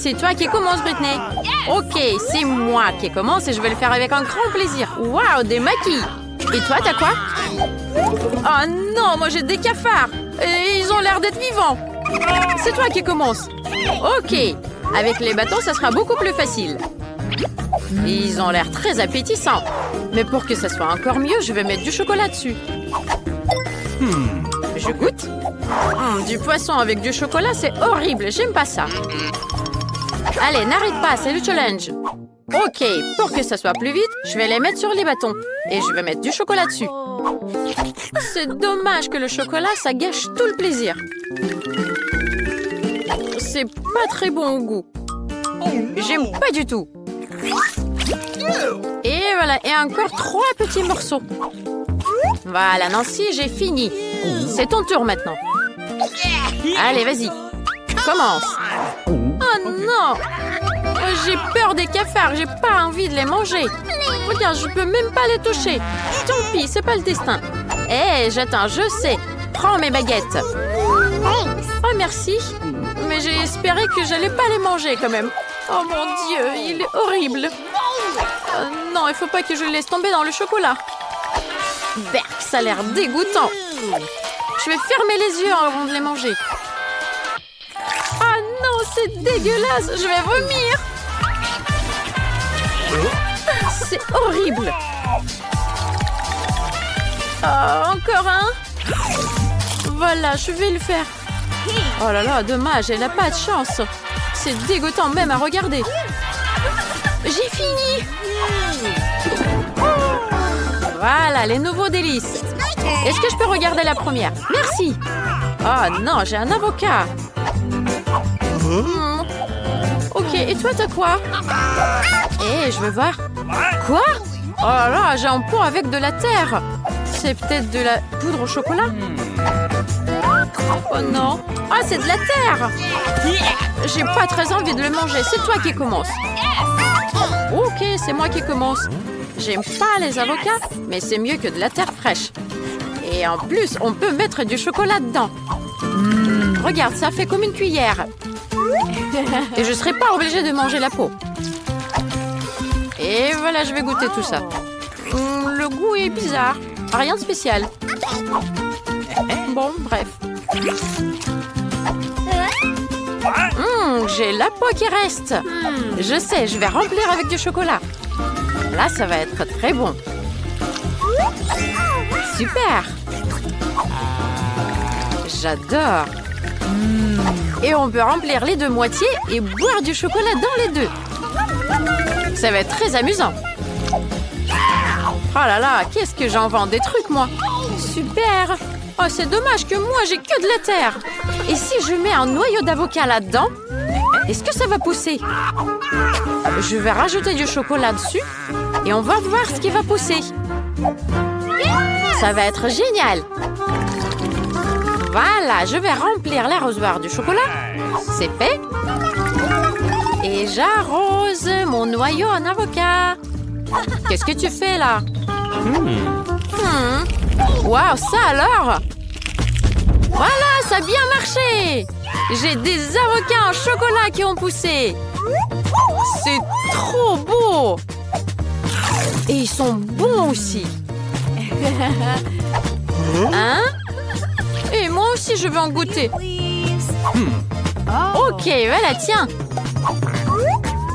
C'est toi qui commence, Britney. Ok, c'est moi qui commence et je vais le faire avec un grand plaisir. Waouh, des maquis. Et toi, t'as quoi? Oh non, moi j'ai des cafards. Et ils ont l'air d'être vivants. C'est toi qui commence. Ok, avec les bâtons, ça sera beaucoup plus facile. Ils ont l'air très appétissants. Mais pour que ça soit encore mieux, je vais mettre du chocolat dessus. Je goûte. Du poisson avec du chocolat, c'est horrible. J'aime pas ça. Allez, n'arrête pas, c'est le challenge. Ok, pour que ça soit plus vite, je vais les mettre sur les bâtons. Et je vais mettre du chocolat dessus. C'est dommage que le chocolat, ça gâche tout le plaisir. C'est pas très bon au goût. J'aime pas du tout. Et voilà, et encore 3 petits morceaux. Voilà, Nancy, j'ai fini. C'est ton tour maintenant. Allez, vas-y. Commence. Oh non! J'ai peur des cafards, j'ai pas envie de les manger. Regarde, je peux même pas les toucher. Tant pis, c'est pas le destin. Hé, j'attends, je sais. Prends mes baguettes. Oh, merci. Mais j'ai espéré que j'allais pas les manger quand même. Oh mon Dieu, il est horrible. Non, il faut pas que je le laisse tomber dans le chocolat. Berk, ça a l'air dégoûtant. Je vais fermer les yeux avant de les manger. Ah non, c'est dégueulasse. Je vais vomir. C'est horrible. Encore un. Voilà, je vais le faire. Oh là là, dommage, elle n'a pas de chance. C'est dégoûtant même à regarder. J'ai fini. Voilà, les nouveaux délices. Est-ce que je peux regarder la première? Merci. Oh non, j'ai un avocat. Ok, et toi, t'as quoi? Je veux voir. Quoi? Oh là là, j'ai un pot avec de la terre. C'est peut-être de la poudre au chocolat? Oh non. Ah, c'est de la terre. J'ai pas très envie de le manger. C'est toi qui commence. Ok, c'est moi qui commence. J'aime pas les avocats, mais c'est mieux que de la terre fraîche. Et en plus, on peut mettre du chocolat dedans. Regarde, ça fait comme une cuillère. Et je serai pas obligée de manger la peau. Et voilà, je vais goûter tout ça. Le goût est bizarre. Rien de spécial. Bon, bref. J'ai la peau qui reste. Je sais, je vais remplir avec du chocolat. Là, ça va être très bon. Super. J'adore. Et on peut remplir les 2 moitiés et boire du chocolat dans les 2. Ça va être très amusant. Oh là là, qu'est-ce que j'en vends des trucs, moi. Super. Oh, c'est dommage que moi, j'ai que de la terre. Et si je mets un noyau d'avocat là-dedans, est-ce que ça va pousser? Je vais rajouter du chocolat dessus et on va voir ce qui va pousser. Ça va être génial. Voilà, je vais remplir l'arrosoir du chocolat. C'est fait. Et j'arrose mon noyau en avocat. Qu'est-ce que tu fais là? Waouh, ça alors? Voilà, ça a bien marché. J'ai des avocats en chocolat qui ont poussé. C'est trop beau. Et ils sont bons aussi. Hein? Et moi aussi, je veux en goûter. Ok, voilà, tiens.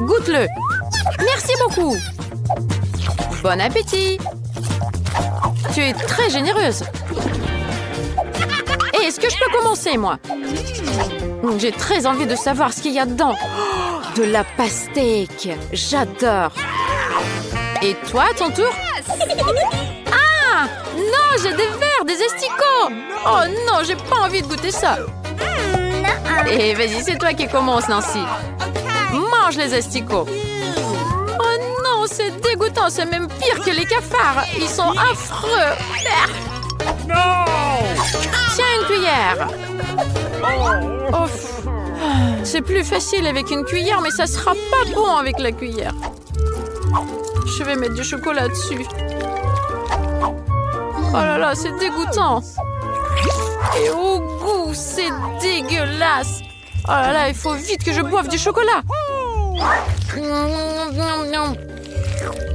Goûte-le. Merci beaucoup. Bon appétit. Tu es très généreuse. Et est-ce que je peux commencer, moi? J'ai très envie de savoir ce qu'il y a dedans. Oh, de la pastèque. J'adore. Et toi, à ton tour? Ah! Non, j'ai des vers, des asticots. Oh non, j'ai pas envie de goûter ça. Et vas-y, c'est toi qui commence, Nancy. Mange les asticots. Oh non, c'est dégoûtant. C'est même pire que les cafards. Ils sont affreux. Tiens, une cuillère. Oh, c'est plus facile avec une cuillère, mais ça sera pas bon avec la cuillère. Je vais mettre du chocolat dessus. Oh là là, c'est dégoûtant. Et au goût, c'est dégueulasse. Oh là là, il faut vite que je boive du chocolat.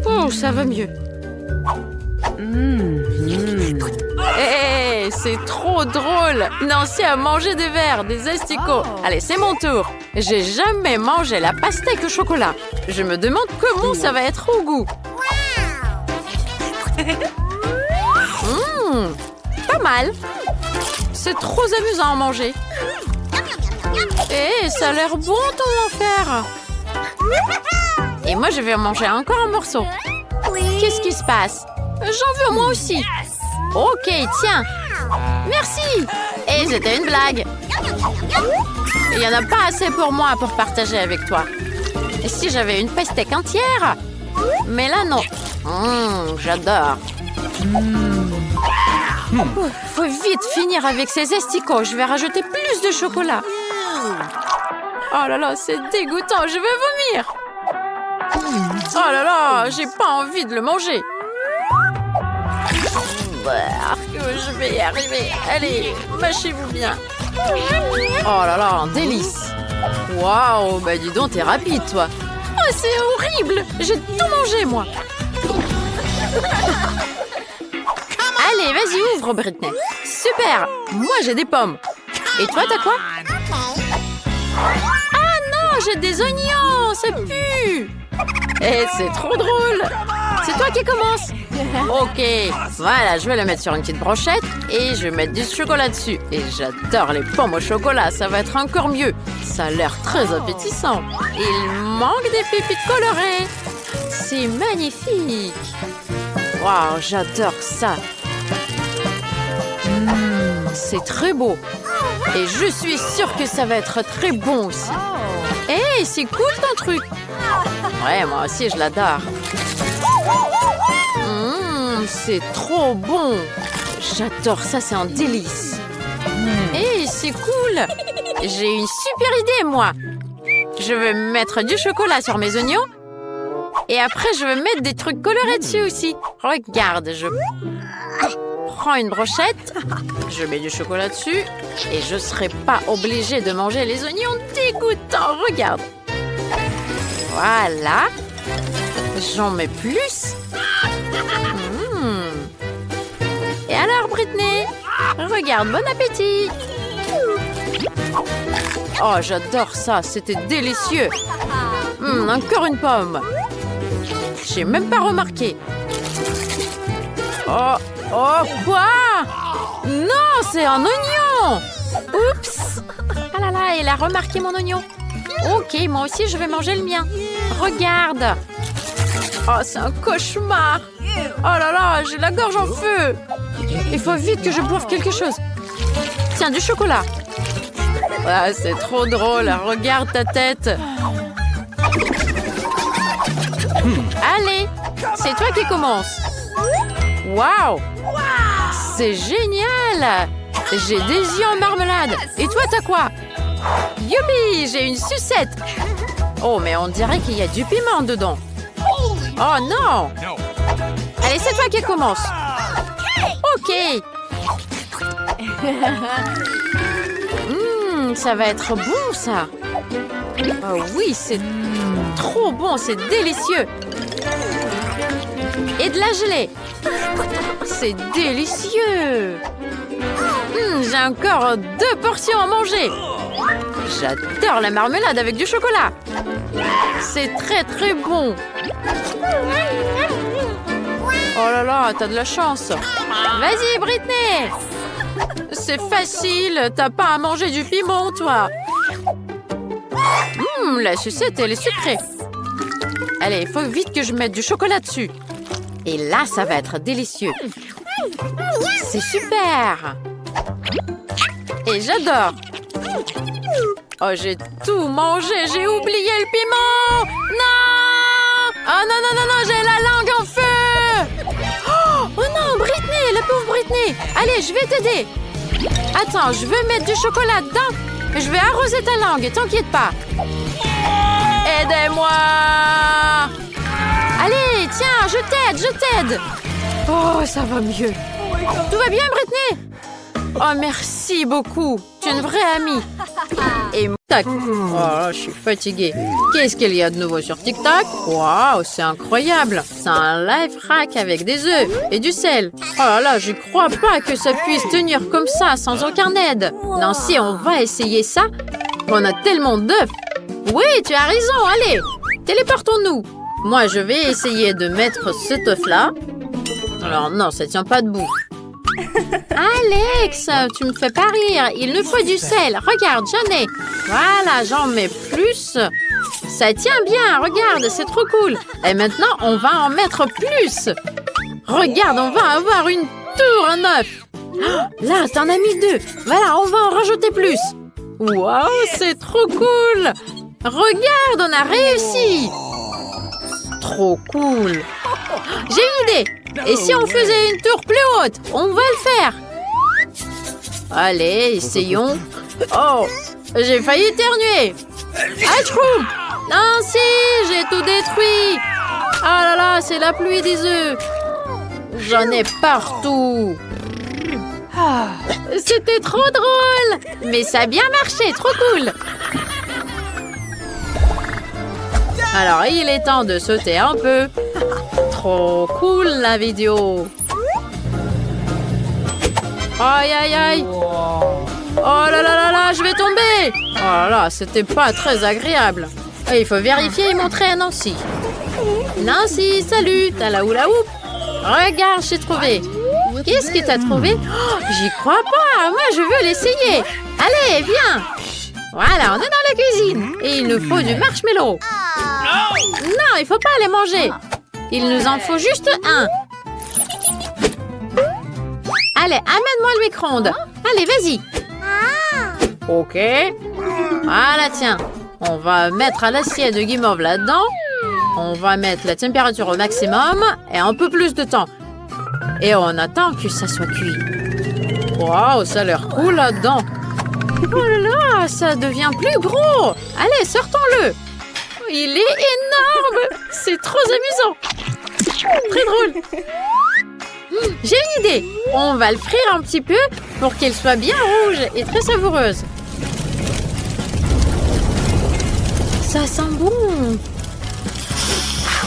Oh, ça va mieux. Hé, c'est trop drôle. Nancy a mangé des verres, des asticots. Allez, c'est mon tour. J'ai jamais mangé la pastèque au chocolat. Je me demande comment ça va être au goût. Pas mal. C'est trop amusant à manger. Hé, ça a l'air bon ton enfer. Et moi, je vais en manger encore un morceau. Qu'est-ce qui se passe? J'en veux moi aussi. Ok, tiens. Merci. Et c'était une blague. Il n'y en a pas assez pour moi pour partager avec toi. Et si j'avais une pastèque entière? Mais là, non. J'adore. Faut vite finir avec ces asticots. Je vais rajouter plus de chocolat. Oh là là, c'est dégoûtant. Je veux vomir. Oh là là, j'ai pas envie de le manger. Je vais y arriver. Allez, mâchez-vous bien. Oh là là, un délice. Waouh, bah dis donc, t'es rapide, toi. Oh, c'est horrible. J'ai tout mangé, moi. Allez, vas-y, ouvre, Britney. Super. Moi, j'ai des pommes. Et toi, t'as quoi? Ah non, j'ai des oignons. Ça pue. Et c'est trop drôle. C'est toi qui commence. Ok, voilà, je vais le mettre sur une petite brochette et je vais mettre du chocolat dessus. Et j'adore les pommes au chocolat, ça va être encore mieux. Ça a l'air très appétissant. Il manque des pépites colorées. C'est magnifique. Waouh, j'adore ça. C'est très beau. Et je suis sûre que ça va être très bon aussi. Hé, c'est cool ton truc. Ouais, moi aussi, je l'adore. C'est trop bon. J'adore ça, c'est un délice. Hé, c'est cool. J'ai une super idée, moi. Je vais mettre du chocolat sur mes oignons. Et après, je vais mettre des trucs colorés dessus aussi. Regarde, je prends une brochette. Je mets du chocolat dessus. Et je ne serai pas obligée de manger les oignons dégoûtants. Regarde. Voilà. J'en mets plus. Et alors, Britney? Regarde, bon appétit. Oh, j'adore ça. C'était délicieux. Encore une pomme. J'ai même pas remarqué. Oh, quoi? Non, c'est un oignon. Oups. Ah là là, elle a remarqué mon oignon. Ok, moi aussi, je vais manger le mien. Regarde. Oh, c'est un cauchemar. Oh là là, j'ai la gorge en feu. Il faut vite que je boive quelque chose. Tiens, du chocolat. Ah, c'est trop drôle. Regarde ta tête. Allez, c'est toi qui commence. Waouh, c'est génial. J'ai des yeux en marmelade. Et toi, t'as quoi? Youpi, j'ai une sucette. Oh, mais on dirait qu'il y a du piment dedans. Oh non. Allez, c'est toi qui commence. Ok. Ça va être bon, ça. Oh oui, c'est trop bon, c'est délicieux. Et de la gelée. C'est délicieux. J'ai encore 2 portions à manger. J'adore la marmelade avec du chocolat. C'est très très bon. Oh là là, t'as de la chance. Vas-y, Britney. C'est facile, t'as pas à manger du piment, toi. La sucette, elle est sucrée. Allez, il faut vite que je mette du chocolat dessus. Et là, ça va être délicieux. C'est super. Et j'adore. Oh, j'ai tout mangé, j'ai oublié le piment. Non. Oh non, non, non, non, j'ai la langue en feu. Oh non, Britney, la pauvre Britney. Allez, je vais t'aider. Attends, je veux mettre du chocolat dedans. Je vais arroser ta langue, t'inquiète pas. Aidez-moi. Allez, tiens, je t'aide. Oh, ça va mieux. Tout va bien, Britney? Oh, merci beaucoup. Tu es une vraie amie. Et TikTok. Oh là, je suis fatiguée. Qu'est-ce qu'il y a de nouveau sur TikTok? Waouh, c'est incroyable. C'est un life hack avec des œufs et du sel. Oh là là, je crois pas que ça puisse tenir comme ça sans aucun aide. Nancy, on va essayer ça. On a tellement d'œufs. Oui, tu as raison, allez, téléportons-nous. Moi, je vais essayer de mettre cet œuf-là. Alors non, ça tient pas debout. Alex, tu me fais pas rire. Il nous faut du sel. Regarde, j'en ai. Voilà, j'en mets plus. Ça tient bien, regarde, c'est trop cool. Et maintenant, on va en mettre plus. Regarde, on va avoir une tour en œuf. Là, t'en as mis 2. Voilà, on va en rajouter plus. Waouh, c'est trop cool. Regarde, on a réussi. Trop cool. J'ai une idée. Et si on faisait une tour plus haute? On va le faire. Allez, essayons. Oh, j'ai failli éternuer. Atchoum! Nancy, j'ai tout détruit. Ah là là, c'est la pluie des œufs. J'en ai partout. C'était trop drôle. Mais ça a bien marché, trop cool. Alors, il est temps de sauter un peu. Trop cool, la vidéo. Aïe, aïe, aïe. Oh là là là là, je vais tomber. Oh là là, c'était pas très agréable. Et il faut vérifier et montrer à Nancy. Nancy, salut, t'as la hula hoop? Regarde, j'ai trouvé. Qu'est-ce que t'as trouvé? Oh, j'y crois pas, moi je veux l'essayer. Allez, viens. Voilà, on est dans la cuisine. Et il nous faut du marshmallow. Non, il faut pas les manger. Il nous en faut juste un. Allez, amène-moi le micro-ondes. Allez, vas-y. Ok. Voilà, tiens. On va mettre à l'assiette de guimauve là-dedans. On va mettre la température au maximum et un peu plus de temps. Et on attend que ça soit cuit. Waouh, ça a l'air cool là-dedans. Oh là là, ça devient plus gros. Allez, sortons-le. Il est énorme. C'est trop amusant. Très drôle. J'ai une idée. On va le frire un petit peu pour qu'il soit bien rouge et très savoureuse. Ça sent bon.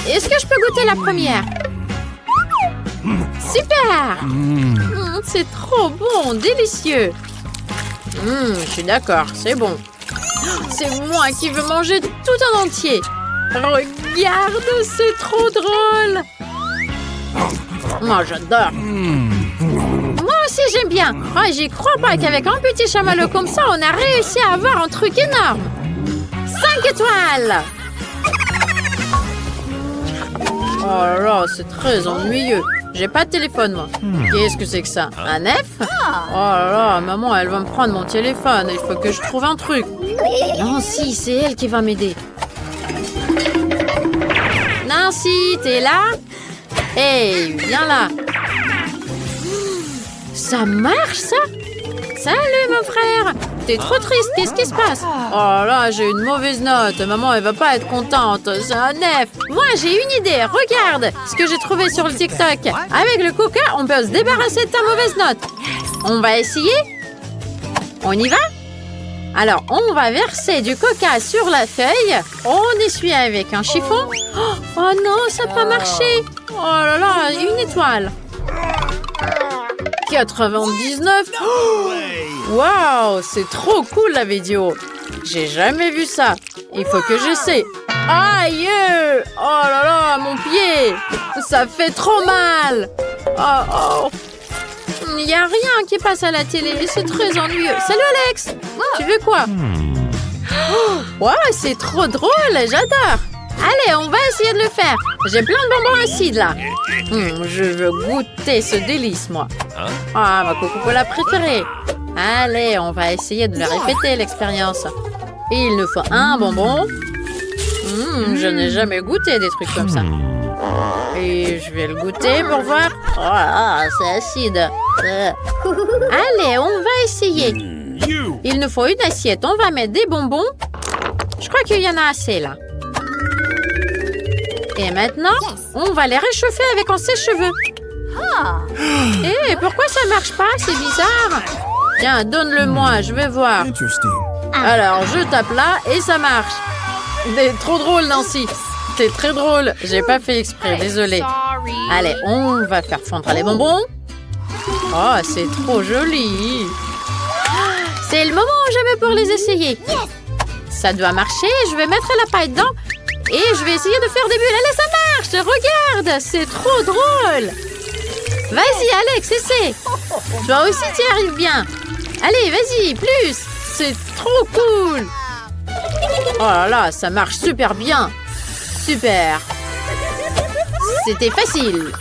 Est-ce que je peux goûter la première? Super. C'est trop bon, délicieux. Je suis d'accord, c'est bon. C'est moi qui veux manger tout en entier. Regarde, c'est trop drôle. Moi, j'adore. Moi aussi, j'aime bien. Oh, j'y crois pas qu'avec un petit chamallow comme ça, on a réussi à avoir un truc énorme. 5 étoiles. Oh là là, c'est très ennuyeux. J'ai pas de téléphone, moi. Qu'est-ce que c'est que ça? Un F? Oh là là, maman, elle va me prendre mon téléphone. Il faut que je trouve un truc. Nancy, c'est elle qui va m'aider. Nancy, t'es là? Hey, viens là. Ça marche, ça? Salut, mon frère. T'es trop triste, qu'est-ce qui se passe? Oh là, j'ai une mauvaise note. Maman, elle va pas être contente. C'est un F. Moi, j'ai une idée. Regarde ce que j'ai trouvé sur le TikTok. Avec le coca, on peut se débarrasser de ta mauvaise note. On va essayer? On y va? Alors, on va verser du coca sur la feuille. On essuie avec un chiffon. Oh non, ça n'a pas marché. Oh là là, une étoile. 99. Waouh, c'est trop cool la vidéo. J'ai jamais vu ça. Il faut que j'essaie. Aïe! Oh là là, mon pied. Ça fait trop mal. Oh. Il n'y a rien qui passe à la télé. C'est très ennuyeux. Salut Alex. Tu veux quoi? Wow, c'est trop drôle. J'adore. Allez, on va essayer de le faire. J'ai plein de bonbons acides là. Je veux goûter ce délice, moi. Ah, ma Coca-Cola préférée. Allez, on va essayer de le répéter, l'expérience. Il nous faut un bonbon. Je n'ai jamais goûté des trucs comme ça. Et je vais le goûter pour voir. Oh, c'est acide. Allez, on va essayer. Il nous faut une assiette. On va mettre des bonbons. Je crois qu'il y en a assez là. Et maintenant, on va les réchauffer avec un sèche-cheveux. Pourquoi ça marche pas? C'est bizarre. Tiens, donne-le-moi, je vais voir. Alors, je tape là et ça marche. C'est trop drôle, Nancy. C'est très drôle. J'ai pas fait exprès, désolée. Allez, on va faire fondre les bonbons. Oh, c'est trop joli. C'est le moment jamais pour les essayer. Ça doit marcher. Je vais mettre la paille dedans et je vais essayer de faire des bulles. Allez, ça marche. Regarde, c'est trop drôle. Vas-y, Alex, essaie. Toi aussi, tu y arrives bien. Allez, vas-y, plus. C'est trop cool. Oh là là, ça marche super bien. Super. C'était facile.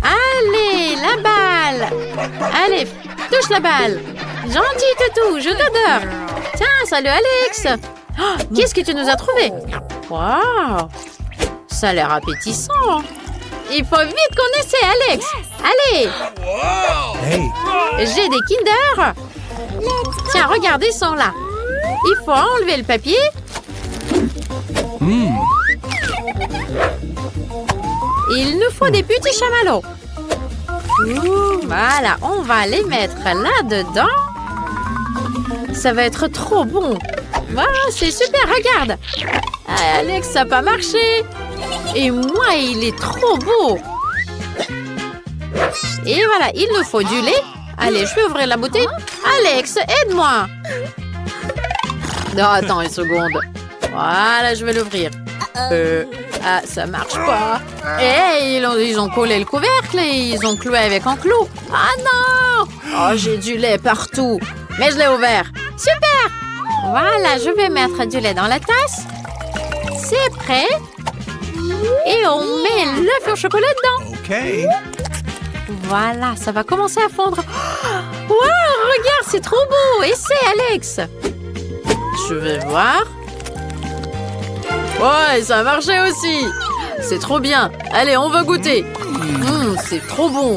Allez, la balle. Allez, touche la balle. Gentil toutou, je t'adore. Tiens, salut Alex. Oh, qu'est-ce que tu nous as trouvé? Waouh, ça a l'air appétissant. Il faut vite qu'on essaie, Alex. Allez. J'ai des Kinder. Tiens, regardez, ils sont là. Il faut enlever le papier. Il nous faut des petits chamallows. Voilà, on va les mettre là-dedans. Ça va être trop bon. Voilà, c'est super, regarde. Ah, Alex, ça n'a pas marché. Et moi, il est trop beau. Et voilà, il nous faut du lait. Allez, je vais ouvrir la bouteille. Alex, aide-moi. Non, attends une seconde. Voilà, je vais l'ouvrir. Ah, ça marche pas. Hey, ils ont collé le couvercle et ils ont cloué avec un clou. Ah non! Oh, j'ai du lait partout. Mais je l'ai ouvert. Super! Voilà, je vais mettre du lait dans la tasse. C'est prêt. Et on met l'œuf au chocolat dedans. Okay. Voilà, ça va commencer à fondre. Wow, regarde, c'est trop beau. Essaie, Alex. Je vais voir. Ouais, ça a marché aussi. C'est trop bien. Allez, on va goûter. C'est trop bon.